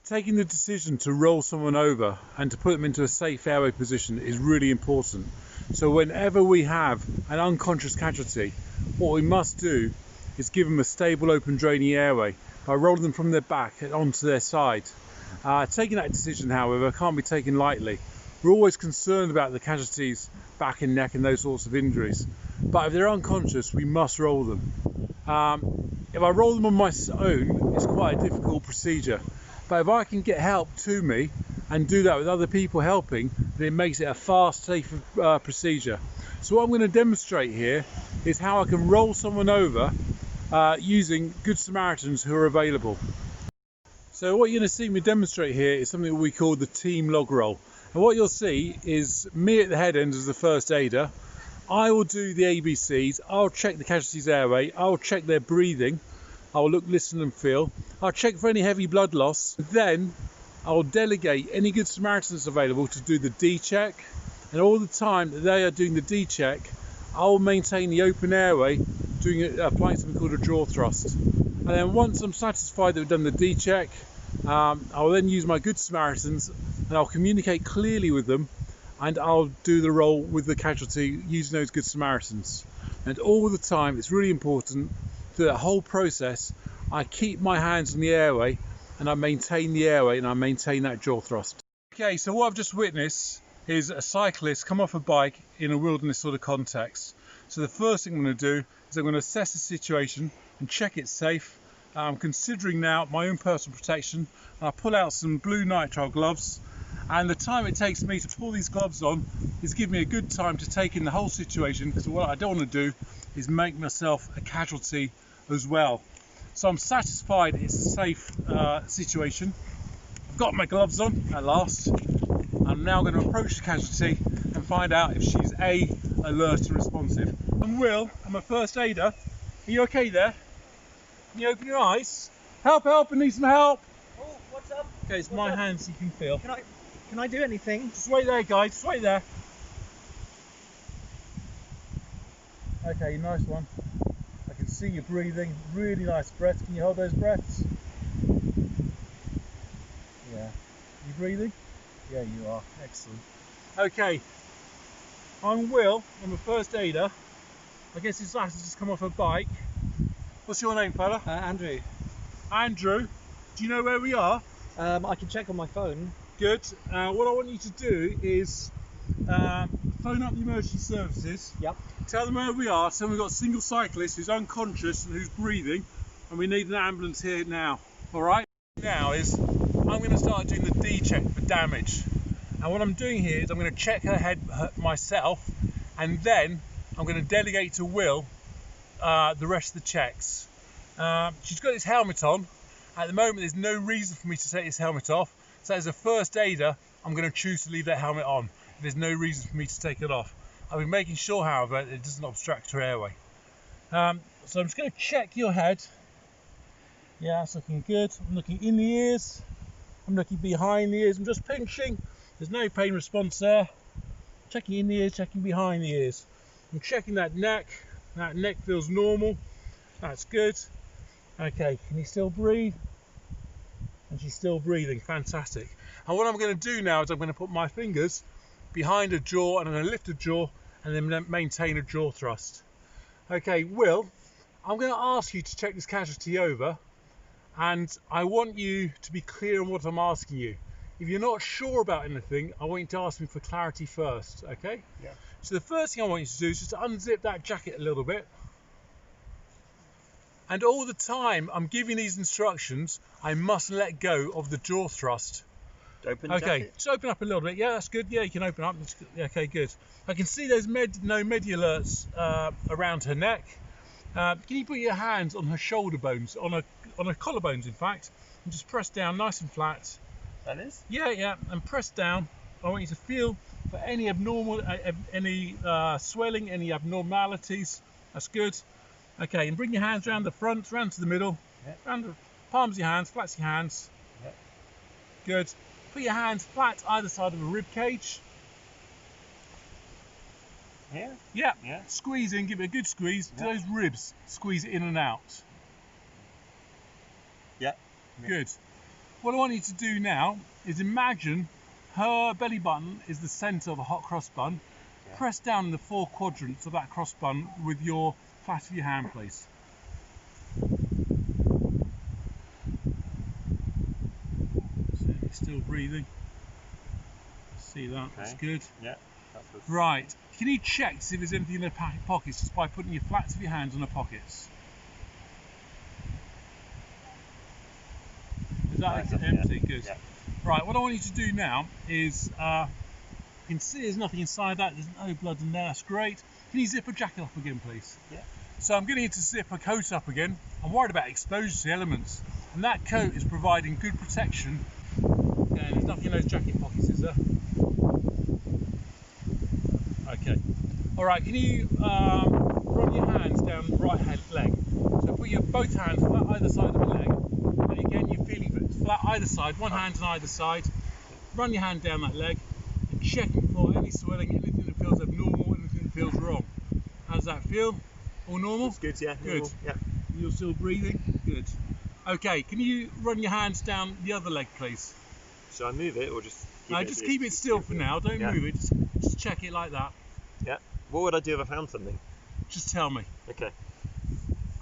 Taking the decision to roll someone over and to put them into a safe airway position is really important. So whenever we have an unconscious casualty, what we must do is give them a stable open draining airway by rolling them from their back onto their side. Taking that decision, however, can't be taken lightly. We're always concerned about the casualties' back and neck and those sorts of injuries, but if they're unconscious, we must roll them. If I roll them on my own, it's quite a difficult procedure. But if I can get help to me and do that with other people helping, then it makes it a fast, safe procedure. So what I'm going to demonstrate here is how I can roll someone over using Good Samaritans who are available. So what you're going to see me demonstrate here is something we call the team log roll. And what you'll see is me at the head end as the first aider. I will do the ABCs, I'll check the casualty's airway, I'll check their breathing, I'll look, listen and feel. I'll check for any heavy blood loss. Then I'll delegate any Good Samaritans available to do the D check. And all the time that they are doing the D check, I'll maintain the open airway, applying something called a jaw thrust. And then once I'm satisfied that we've done the D check, I'll then use my Good Samaritans and I'll communicate clearly with them, and I'll do the roll with the casualty using those Good Samaritans. And all the time, it's really important through that whole process, I keep my hands on the airway and I maintain the airway and I maintain that jaw thrust. Okay, so what I've just witnessed is a cyclist come off a bike in a wilderness sort of context. So the first thing I'm going to do is I'm going to assess the situation and check it's safe. I'm considering now my own personal protection. I pull out some blue nitrile gloves, and the time it takes me to pull these gloves on is giving me a good time to take in the whole situation, because what I don't want to do is make myself a casualty as well. So I'm satisfied it's a safe situation. I've got my gloves on at last. I'm now going to approach the casualty and find out if she's alert and responsive. And Will, I'm a first aider. Are you okay there? Can you open your eyes? Help, help, I need some help. Oh, what's up? Okay, it's my hands you can feel. Can I do anything? Just wait there, guys, just wait there. Okay, nice one. I can see you breathing, really nice breaths. Can you hold those breaths? Yeah. You breathing? Yeah, you are. Excellent. Okay. I'm Will. I'm a first aider. I guess this lass has just come off a bike. What's your name, fella? Andrew. Andrew. Do you know where we are? I can check on my phone. Good. What I want you to do is phone up the emergency services. Yep. Tell them where we are. Tell them we've got a single cyclist who's unconscious and who's breathing, and we need an ambulance here now. All right. Now is I'm going to start doing the D check for damage, and what I'm doing here is I'm going to check her head myself, and then I'm going to delegate to Will the rest of the checks. She's got his helmet on. At the moment, there's no reason for me to take his helmet off. So as a first aider, I'm going to choose to leave that helmet on. There's no reason for me to take it off. I'll be making sure, however, it doesn't obstruct her airway. So I'm just going to check your head. Yeah, it's looking good. I'm looking in the ears. I'm looking behind the ears. I'm just pinching. There's no pain response there. Checking in the ears, checking behind the ears. I'm checking that neck. That neck feels normal. That's good. Okay, can you still breathe? And she's still breathing. Fantastic. And what I'm going to do now is I'm going to put my fingers behind her jaw, and I'm going to lift her jaw and then maintain a jaw thrust. Okay, Will, I'm going to ask you to check this casualty over, and I want you to be clear on what I'm asking you. If you're not sure about anything, I want you to ask me for clarity first, okay? Yeah. So the first thing I want you to do is just to unzip that jacket a little bit. And all the time I'm giving these instructions, I must let go of the jaw thrust. Open okay, jacket. just open up a little bit. Yeah, that's good. Yeah, you can open up. Okay, good. I can see there's no media alerts around her neck. Can you put your hands on her shoulder bones, on her collarbones, in fact, and just press down nice and flat. That is? Yeah, yeah, and press down. I want you to feel for any abnormal, any swelling, any abnormalities. That's good. Okay, and bring your hands around the front, round to the middle, round the palms of your hands, flats your hands. Yep. Good. Put your hands flat either side of a rib cage. Yeah? Yeah. Yeah. Squeeze in, give it a good squeeze to those ribs. Squeeze it in and out. Yeah. Good. What I want you to do now is imagine her belly button is the centre of a hot cross bun. Yeah. Press down in the 4 quadrants of that cross bun with your flat of your hand, please. Certainly still breathing. See that? Okay. That's good. Yeah. That feels... Right. Can you check to see if there's anything in the pockets just by putting your flats of your hands on the pockets? Is that Right, empty? yeah. Good. Yeah. Right, what I want you to do now is, you can see there's nothing inside that, there's no blood in there, that's great. Can you zip her jacket up again, please? Yeah. So I'm getting you to zip her coat up again. I'm worried about exposure to the elements, and that coat is providing good protection. Okay, there's nothing in those jacket pockets, is there? Okay. All right, can you run your hands down the right hand leg? So put your both hands flat either side of the leg, and again you're feeling it flat either side, one hand on either side. Run your hand down that leg and checking for any swelling, anything that feels abnormal, anything that feels wrong. How does that feel? All normal? It's good, yeah. Good. Normal. Yeah. You're still breathing? Good. Okay, can you run your hands down the other leg, please? Should I move it or just keep No, it? just keep it still for now. Don't Yeah. move it. Just check it like that. Yeah. What would I do if I found something? Just tell me. Okay.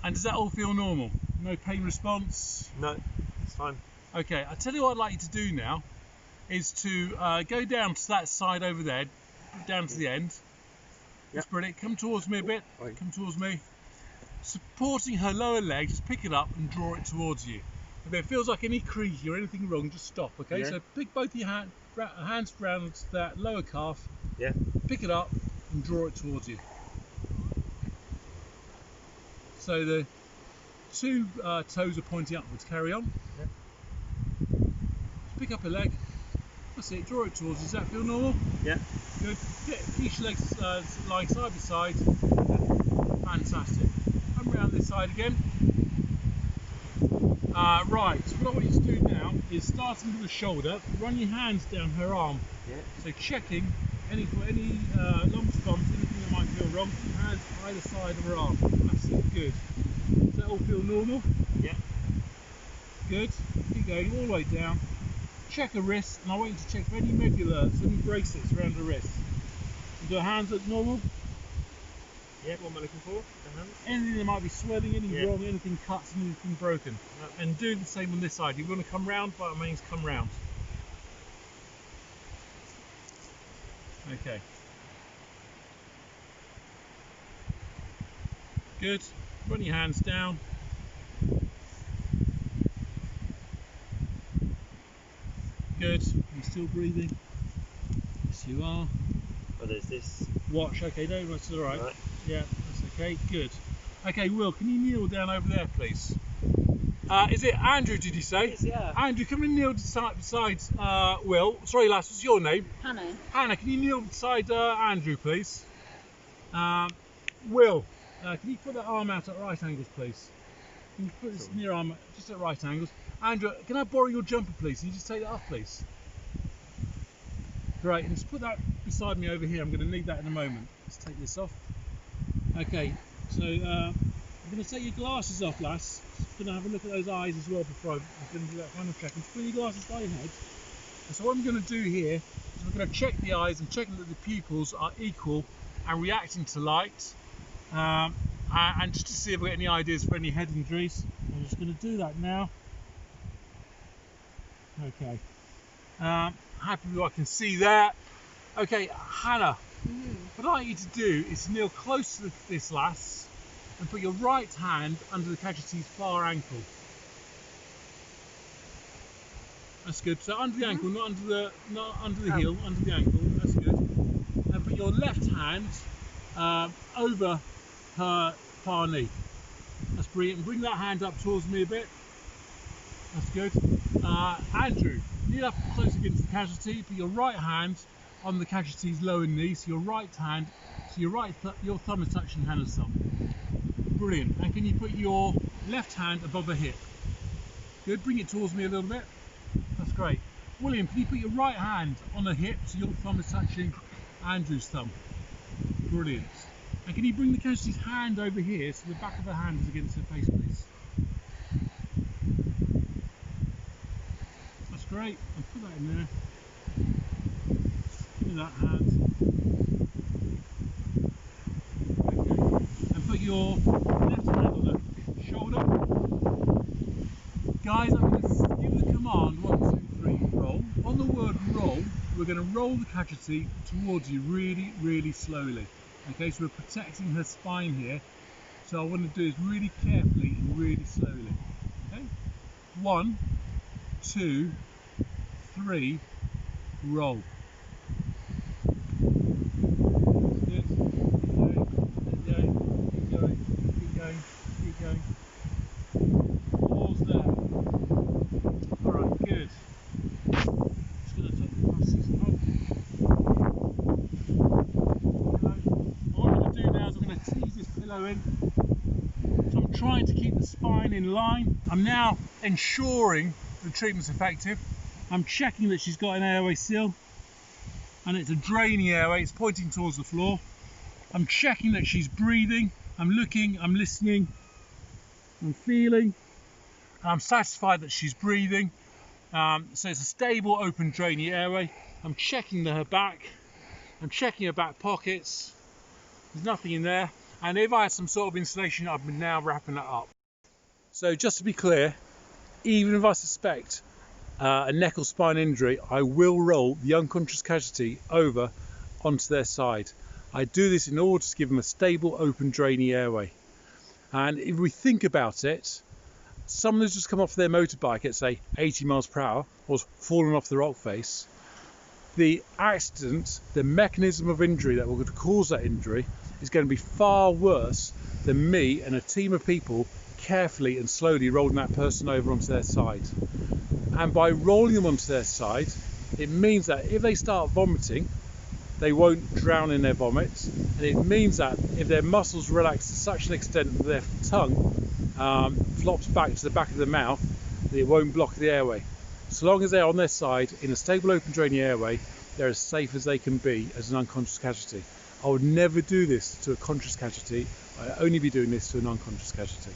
And does that all feel normal? No pain response? No, it's fine. Okay, I'll tell you what I'd like you to do now is to go down to that side over there, down to the end. That's brilliant. Come towards me a bit. Right. Come towards me. Supporting her lower leg, just pick it up and draw it towards you. If it feels like any creaky or anything wrong, just stop, okay? Yeah. So pick both your hands around that lower calf, Yeah. pick it up and draw it towards you. So the 2 toes are pointing upwards. Carry on. Yeah. Pick up a leg. That's it. Draw it towards you. Does that feel normal? Yeah. Good. Get each leg lying side by side. Fantastic. Come around this side again. Right. So what I want you to do now is starting with the shoulder. Run your hands down her arm. Yeah. So checking any lumps, bumps, anything that might feel wrong. Hands either side of her arm. That's it. Good. Does that all feel normal? Yeah. Good. Keep going all the way down. Check her wrist, and I want you to check for any medulars, any bracelets around her wrist. Do her hands look normal? Yeah. What am I looking for? The hands? Anything that might be swelling, anything Yeah. wrong, anything cuts, anything broken. No. And do the same on this side. You want to come round, by all means come round. Okay. Good. Run your hands down. Good. You're still breathing? Yes, you are. Oh, there's this. Watch. Okay, no, that's all right. Right. Yeah, that's okay. Good. Okay, Will, can you kneel down over there, please? Is it Andrew, did you say? Yes, yeah. Andrew, come and kneel beside Will. Sorry, lass, what's your name? Hannah. Hannah, can you kneel beside Andrew, please? Will, can you put that arm out at right angles, please? Can you put this near arm just at right angles? Andrew, can I borrow your jumper, please? Can you just take that off, please? Great, and just put that beside me over here. I'm going to need that in a moment. Let's take this off. Okay, so I'm going to take your glasses off, lass. Just going to have a look at those eyes as well before I'm going to do that final check. And just put your glasses by your head. And so what I'm going to do here is I'm going to check the eyes and check that the pupils are equal and reacting to light. And just to see if we get any ideas for any head injuries. I'm just going to do that now. Okay. Happy with what I can see there. Okay, Hannah, what I'd like you to do is to kneel close to this lass and put your right hand under the casualty's far ankle. That's good. So under the ankle, not under the heel, under the ankle. That's good. And put your left hand over her far knee. That's brilliant. Bring that hand up towards me a bit. That's good. Andrew, kneel up close against the casualty. Put your right hand on the casualty's lower knee. So your right hand, so your thumb is touching Hannah's thumb. Brilliant. And can you put your left hand above her hip? Good. Bring it towards me a little bit. That's great. William, can you put your right hand on her hip so your thumb is touching Andrew's thumb? Brilliant. And can you bring the casualty's hand over here so the back of her hand is against her face, please? great. I'll put that in there. In that hand. Okay. And put your left hand on the shoulder. Guys, I'm going to give the command 1, 2, 3, roll. On the word roll, we're going to roll the casualty towards you really, really slowly. Okay, so we're protecting her spine here. So what I want to do is really carefully and really slowly. Okay, 1, 2, 3, roll. Good. Keep going, keep going, keep going, keep going. Pause there. Alright, good. Just going to take the passes up. What I'm going to do now is I'm going to tease this pillow in. So I'm trying to keep the spine in line. I'm now ensuring the treatment's effective. I'm checking that she's got an airway seal, and it's a draining airway, it's pointing towards the floor. I'm checking that she's breathing, I'm looking, I'm listening, I'm feeling, and I'm satisfied that she's breathing. So it's a stable, open, draining airway. I'm checking her back, I'm checking her back pockets, there's nothing in there, and if I had some sort of insulation, I've been now wrapping that up. So just to be clear, even if I suspect a neck or spine injury, I will roll the unconscious casualty over onto their side. I do this in order to give them a stable, open, draining airway. And if we think about it, someone who's just come off their motorbike at say 80 miles per hour or fallen off the rock face, the accident, the mechanism of injury that would cause that injury is going to be far worse than me and a team of people carefully and slowly rolling that person over onto their side. And by rolling them onto their side, it means that if they start vomiting, they won't drown in their vomit, and it means that if their muscles relax to such an extent that their tongue flops back to the back of the mouth, that it won't block the airway. So long as they're on their side in a stable, open, draining airway, they're as safe as they can be as an unconscious casualty. I would never do this to a conscious casualty. I'd only be doing this to an unconscious casualty.